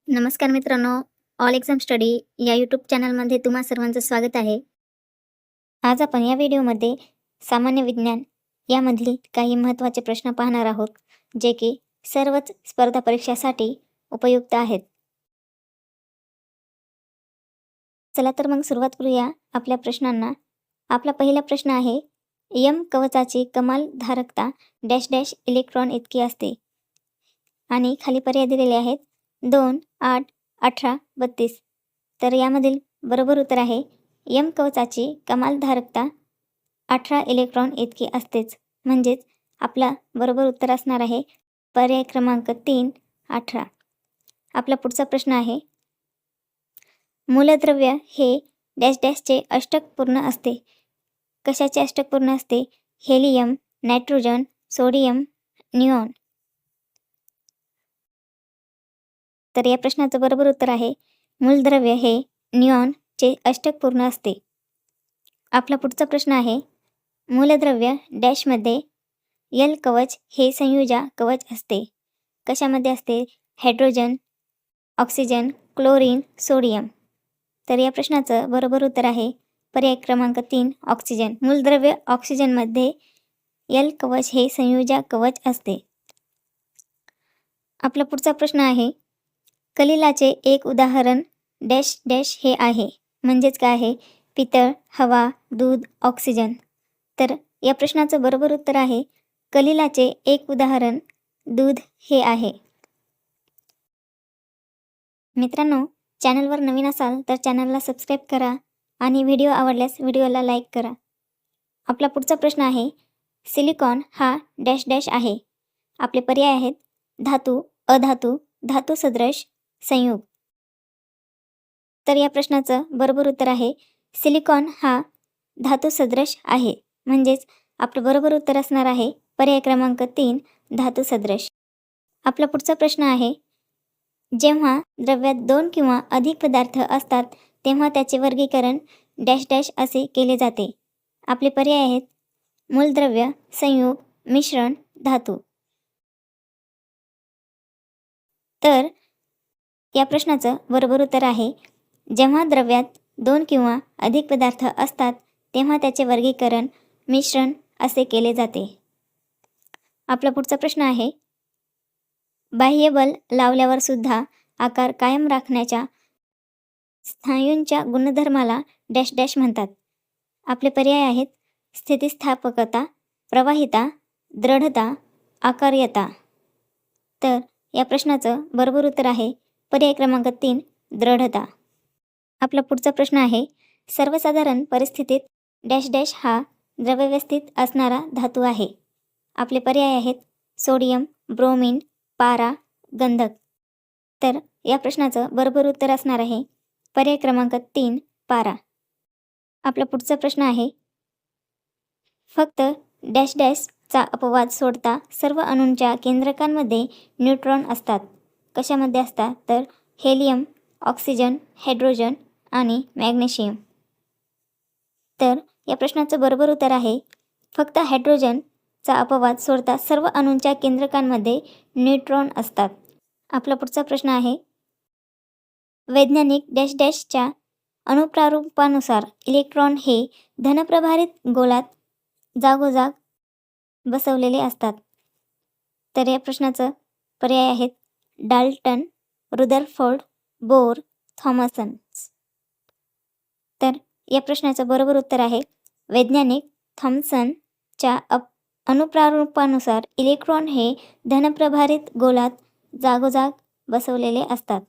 नमस्कार मित्रांनो, all exam study या यूट्यूब चॅनलमध्ये तुम्हा सर्वांचं स्वागत आहे. आज आपण या व्हिडिओमध्ये सामान्य विज्ञान यामधील काही महत्त्वाचे प्रश्न पाहणार आहोत, जे की सर्वच स्पर्धा परीक्षासाठी उपयुक्त आहेत. चला तर मग सुरुवात करूया आपल्या प्रश्नांना. आपला पहिला प्रश्न आहे, यम कवचाची कमाल धारकता डॅश डॅश इलेक्ट्रॉन इतकी असते. आणि खाली पर्याय दिलेले आहेत 2, 8, 18, 32. तर यामधील बरोबर उत्तर आहे यम कवचाची कमाल धारकता 18 इलेक्ट्रॉन इतकी असतेच. म्हणजेच आपला बरोबर उत्तर असणार आहे पर्याय क्रमांक 3, 18. आपला पुढचा प्रश्न आहे, मूलद्रव्य हे डॅश डॅशचे अष्टक पूर्ण असते. कशाचे अष्टक पूर्ण असते? Helium, nitrogen, sodium, neon. तर या प्रश्नाचं बरोबर उत्तर आहे मूलद्रव्य हे निऑनचे अष्टक पूर्ण असते. आपला पुढचा प्रश्न आहे, मूलद्रव्य डॅशमध्ये यल कवच हे संयुजा कवच असते. कशामध्ये असते? Hydrogen, oxygen, chlorine, sodium. तर या प्रश्नाचं बरोबर उत्तर आहे पर्याय क्रमांक 3, ऑक्सिजन. मूलद्रव्य ऑक्सिजनमध्ये यल कवच हे संयुजा कवच असते. आपला पुढचा प्रश्न आहे, कलिलाचे एक उदाहरण डॅश डॅश हे आहे. म्हणजेच काय आहे? पितळ, हवा, दूध, ऑक्सिजन. तर या प्रश्नाचं बरोबर उत्तर आहे कलिलाचे एक उदाहरण दूध हे आहे. मित्रांनो, चॅनलवर नवीन असाल तर चॅनलला सबस्क्राईब करा आणि व्हिडिओ आवडल्यास व्हिडिओला लाईक करा. आपला पुढचा प्रश्न आहे, सिलिकॉन हा डॅश डॅश आहे. आपले पर्याय आहेत धातू, अधातू, धातू सदृश, संयुग. तर या प्रश्नाचं बरोबर उत्तर आहे सिलिकॉन हा धातू सदृश आहे. म्हणजेच आपलं बरोबर उत्तर असणार आहे पर्याय क्रमांक 3, धातू सदृश. आपला पुढचा प्रश्न आहे, जेव्हा द्रव्यात 2 किंवा अधिक पदार्थ असतात तेव्हा त्याचे वर्गीकरण डॅश डॅश असे केले जाते. आपले पर्याय आहेत मूलद्रव्य, संयुग, मिश्रण, धातू. तर या प्रश्नाचं बरोबर उत्तर आहे जेव्हा द्रव्यात 2 किंवा अधिक पदार्थ असतात तेव्हा त्याचे वर्गीकरण मिश्रण असे केले जाते. आपला पुढचा प्रश्न आहे, बाह्य बल लावल्यावर सुद्धा आकार कायम राखण्याच्या स्नायूंच्या गुणधर्माला डॅश डॅश म्हणतात. आपले पर्याय आहेत स्थितिस्थापकता, प्रवाहिता, दृढता, आकार्यता. तर या प्रश्नाचं बरोबर उत्तर आहे पर्याय क्रमांक 3, दृढता. आपला पुढचा प्रश्न आहे, सर्वसाधारण परिस्थितीत डॅश डॅश हा द्रवव्यवस्थित असणारा धातू आहे. आपले पर्याय आहेत सोडियम, ब्रोमीन, पारा, गंधक. तर या प्रश्नाचं बरोबर उत्तर असणार आहे पर्याय क्रमांक 3, पारा. आपला पुढचा प्रश्न आहे, फक्त डॅश डॅशचा अपवाद सोडता सर्व अणूंच्या केंद्रकांमध्ये न्यूट्रॉन असतात. कशामध्ये असतात? तर हेलियम, ऑक्सिजन, हायड्रोजन आणि मॅग्नेशियम. तर या प्रश्नाचं बरोबर उत्तर आहे फक्त हायड्रोजनचा अपवाद सोडता सर्व अणूंच्या केंद्रकांमध्ये न्यूट्रॉन असतात. आपला पुढचा प्रश्न आहे, वैज्ञानिक डॅश डॅशच्या अणुप्रारूपानुसार इलेक्ट्रॉन हे धनप्रभारित गोलात जागोजाग बसवलेले असतात. तर या प्रश्नाचं पर्याय आहेत डाल्टन, रुदरफोर्ड, बोर, थॉमसन. तर या प्रश्नाचं बरोबर उत्तर आहे वैज्ञानिक थॉमसनच्या अणुप्रारूपानुसार इलेक्ट्रॉन हे धनप्रभारित गोलात जागोजाग बसवलेले असतात.